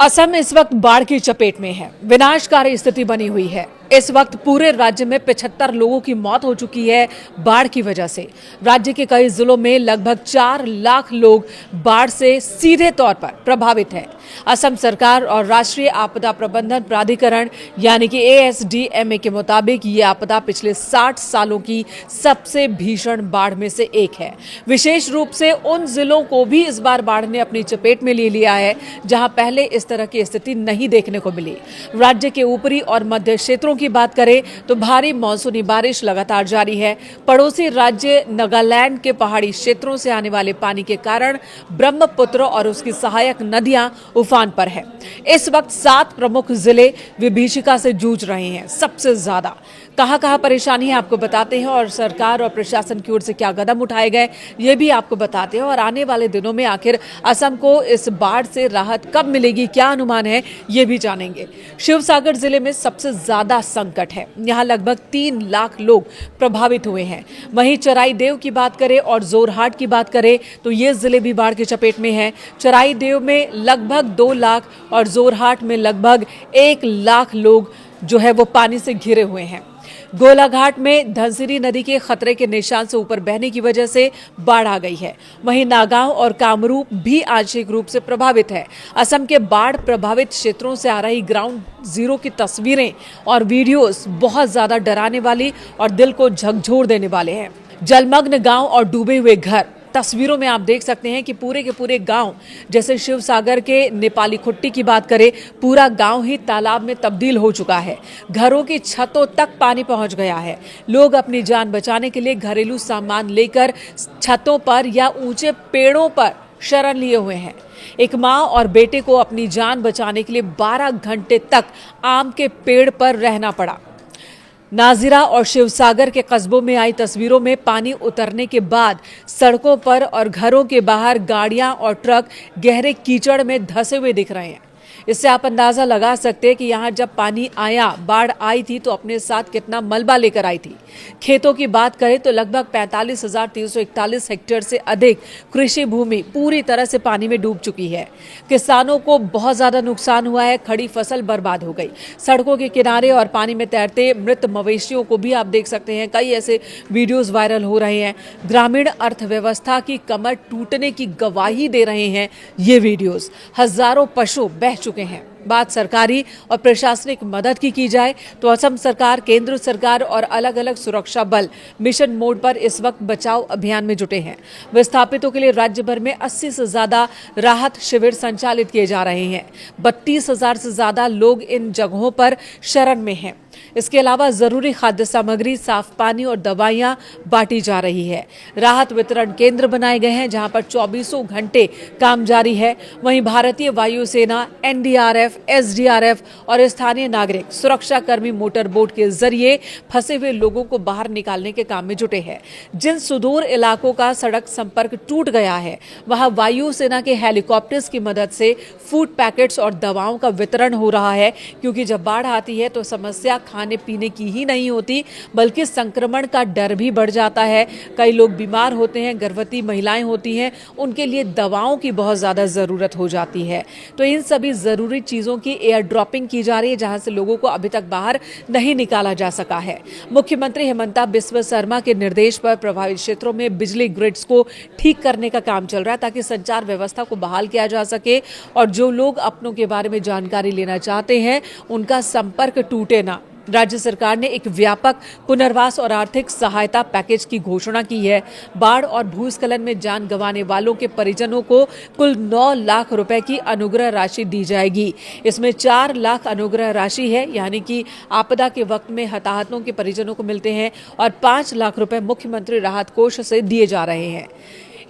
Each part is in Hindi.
असम इस वक्त बाढ़ की चपेट में है। विनाशकारी स्थिति बनी हुई है। इस वक्त पूरे राज्य में 75 लोगों की मौत हो चुकी है बाढ़ की वजह से। राज्य के कई जिलों में लगभग 4 लाख लोग बाढ़ से सीधे तौर पर प्रभावित हैं। असम सरकार और राष्ट्रीय आपदा प्रबंधन प्राधिकरण यानी कि ASDMA के मुताबिक ये आपदा पिछले 60 सालों की सबसे भीषण बाढ़ में से एक है। विशेष रूप से उन जिलों को भी इस बार बाढ़ ने अपनी चपेट में ले लिया है जहां पहले इस तरह की स्थिति नहीं देखने को मिली। राज्य के ऊपरी और मध्य क्षेत्रों की बात करें तो भारी मॉनसूनी बारिश लगातार जारी है। पड़ोसी राज्य नागालैंड के पहाड़ी क्षेत्रों से आने वाले पानी के कारण ब्रह्मपुत्र और उसकी सहायक नदियां उफान पर है। इस वक्त 7 प्रमुख जिले विभीषिका से जूझ रहे हैं। सबसे ज्यादा कहां परेशानी है आपको बताते हैं और सरकार और प्रशासन की ओर से क्या कदम उठाए गए ये भी आपको बताते हैं और आने वाले दिनों में आखिर असम को इस बाढ़ से राहत कब मिलेगी, क्या अनुमान है, ये भी जानेंगे। शिवसागर जिले में सबसे ज्यादा संकट है। यहाँ लगभग 3 लाख लोग प्रभावित हुए हैं। वहीं चराईदेव की बात करें और जोरहाट की बात करें तो ये जिले भी बाढ़ की चपेट में है। चराईदेव में लगभग 2 लाख और जोरहाट में लगभग 1 लाख लोग जो है वो पानी से घिरे हुए हैं। गोलाघाट में धनसिरी नदी के खतरे के निशान से ऊपर बहने की वजह से बाढ़ आ गई है। वहीं नागांव और कामरूप भी आंशिक रूप से प्रभावित है। असम के बाढ़ प्रभावित क्षेत्रों से आ रही ग्राउंड जीरो की तस्वीरें और वीडियोस बहुत ज्यादा डराने वाली और दिल को झकझोर देने वाले हैं। जलमग्न गांव और डूबे हुए घर तस्वीरों में आप देख सकते हैं कि पूरे के पूरे गांव, जैसे शिवसागर के नेपाली खुट्टी की बात करें, पूरा गांव ही तालाब में तब्दील हो चुका है। घरों की छतों तक पानी पहुंच गया है। लोग अपनी जान बचाने के लिए घरेलू सामान लेकर छतों पर या ऊंचे पेड़ों पर शरण लिए हुए हैं। एक मां और बेटे को अपनी जान बचाने के लिए 12 घंटे तक आम के पेड़ पर रहना पड़ा। नाजिरा और शिवसागर के कस्बों में आई तस्वीरों में पानी उतरने के बाद सड़कों पर और घरों के बाहर गाड़ियां और ट्रक गहरे कीचड़ में धंसे हुए दिख रहे हैं। इससे आप अंदाजा लगा सकते हैं कि यहाँ जब पानी आया, बाढ़ आई थी तो अपने साथ कितना मलबा लेकर आई थी। खेतों की बात करें तो लगभग 45,341 हेक्टेयर से अधिक कृषि भूमि पूरी तरह से पानी में डूब चुकी है। किसानों को बहुत ज्यादा नुकसान हुआ है। खड़ी फसल बर्बाद हो गई। सड़कों के किनारे और पानी में तैरते मृत मवेशियों को भी आप देख सकते हैं। कई ऐसे वीडियोज वायरल हो रहे हैं। ग्रामीण अर्थव्यवस्था की कमर टूटने की गवाही दे रहे हैं ये वीडियोज। हजारों पशु बह चुके हैं। बात सरकारी और प्रशासनिक मदद की जाए तो असम सरकार, केंद्र सरकार और अलग अलग सुरक्षा बल मिशन मोड पर इस वक्त बचाव अभियान में जुटे हैं। विस्थापितों के लिए राज्य भर में 80 से ज्यादा राहत शिविर संचालित किए जा रहे हैं। 32,000 से ज्यादा लोग इन जगहों पर शरण में हैं। इसके अलावा जरूरी खाद्य सामग्री, साफ पानी और दवाइयां बांटी जा रही है। राहत वितरण केंद्र बनाए गए हैं जहां पर 24 घंटे काम जारी है। वहीं भारतीय वायुसेना, NDRF, SDRF और स्थानीय नागरिक सुरक्षा कर्मी मोटर बोट के जरिए फंसे हुए लोगों को बाहर निकालने के काम में जुटे हैं। जिन सुदूर इलाकों का सड़क संपर्क टूट गया है वहां वायुसेना के हेलीकॉप्टर्स की मदद से फूड पैकेट्स और दवाओं का वितरण हो रहा है, क्योंकि जब बाढ़ आती है तो समस्या खाने पीने की ही नहीं होती बल्कि संक्रमण का डर भी बढ़ जाता है। कई लोग बीमार होते हैं, गर्भवती महिलाएं होती हैं, उनके लिए दवाओं की बहुत ज्यादा जरूरत हो जाती है। तो इन सभी जरूरी चीजों की एयर ड्रॉपिंग की जा रही है जहां से लोगों को अभी तक बाहर नहीं निकाला जा सका है। मुख्यमंत्री हेमंता बिस्वा शर्मा के निर्देश पर प्रभावित क्षेत्रों में बिजली ग्रिड्स को ठीक करने का काम चल रहा है ताकि संचार व्यवस्था को बहाल किया जा सके और जो लोग अपनों के बारे में जानकारी लेना चाहते हैं उनका संपर्क टूटे ना। राज्य सरकार ने एक व्यापक पुनर्वास और आर्थिक सहायता पैकेज की घोषणा की है। बाढ़ और भूस्खलन में जान गंवाने वालों के परिजनों को कुल 9 लाख रुपए की अनुग्रह राशि दी जाएगी। इसमें 4 लाख अनुग्रह राशि है, यानी कि आपदा के वक्त में हताहतों के परिजनों को मिलते हैं, और 5 लाख रुपए मुख्यमंत्री राहत कोष से दिए जा रहे हैं।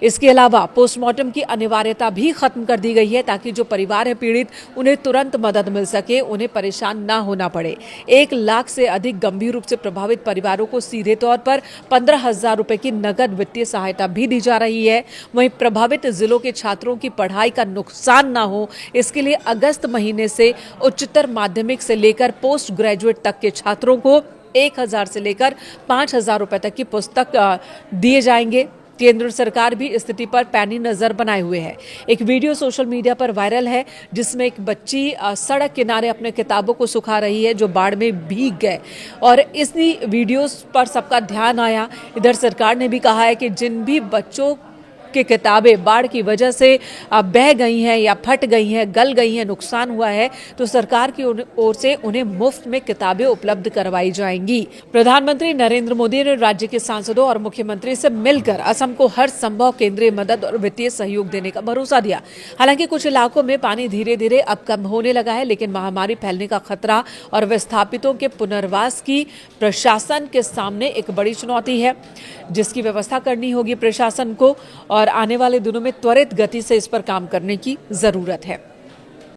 इसके अलावा पोस्टमार्टम की अनिवार्यता भी खत्म कर दी गई है ताकि जो परिवार है पीड़ित, उन्हें तुरंत मदद मिल सके, उन्हें परेशान ना होना पड़े। 1 लाख से अधिक गंभीर रूप से प्रभावित परिवारों को सीधे तौर पर 15,000 रुपए की नगद वित्तीय सहायता भी दी जा रही है। वहीं प्रभावित जिलों के छात्रों की पढ़ाई का नुकसान ना हो, इसके लिए अगस्त महीने से उच्चतर माध्यमिक से लेकर पोस्ट ग्रेजुएट तक के छात्रों को 1,000 से लेकर 5,000 रुपए तक की पुस्तक दिए जाएंगे। केंद्र सरकार भी स्थिति पर पैनी नजर बनाए हुए है। एक वीडियो सोशल मीडिया पर वायरल है जिसमें एक बच्ची सड़क किनारे अपने किताबों को सुखा रही है जो बाढ़ में भीग गए और इसी वीडियोस पर सबका ध्यान आया। इधर सरकार ने भी कहा है कि जिन भी बच्चों की किताबें बाढ़ की वजह से बह गई हैं या फट गई हैं, गल गई हैं, नुकसान हुआ है, तो सरकार की ओर से उन्हें मुफ्त में किताबें उपलब्ध करवाई जाएंगी। प्रधानमंत्री नरेंद्र मोदी ने राज्य के सांसदों और मुख्यमंत्री से मिलकर असम को हर संभव केंद्रीय मदद और वित्तीय सहयोग देने का भरोसा दिया। हालांकि कुछ इलाकों में पानी धीरे धीरे अब कम होने लगा है, लेकिन महामारी फैलने का खतरा और विस्थापितों के पुनर्वास की प्रशासन के सामने एक बड़ी चुनौती है, जिसकी व्यवस्था करनी होगी प्रशासन को और आने वाले दिनों में त्वरित गति से इस पर काम करने की जरूरत है।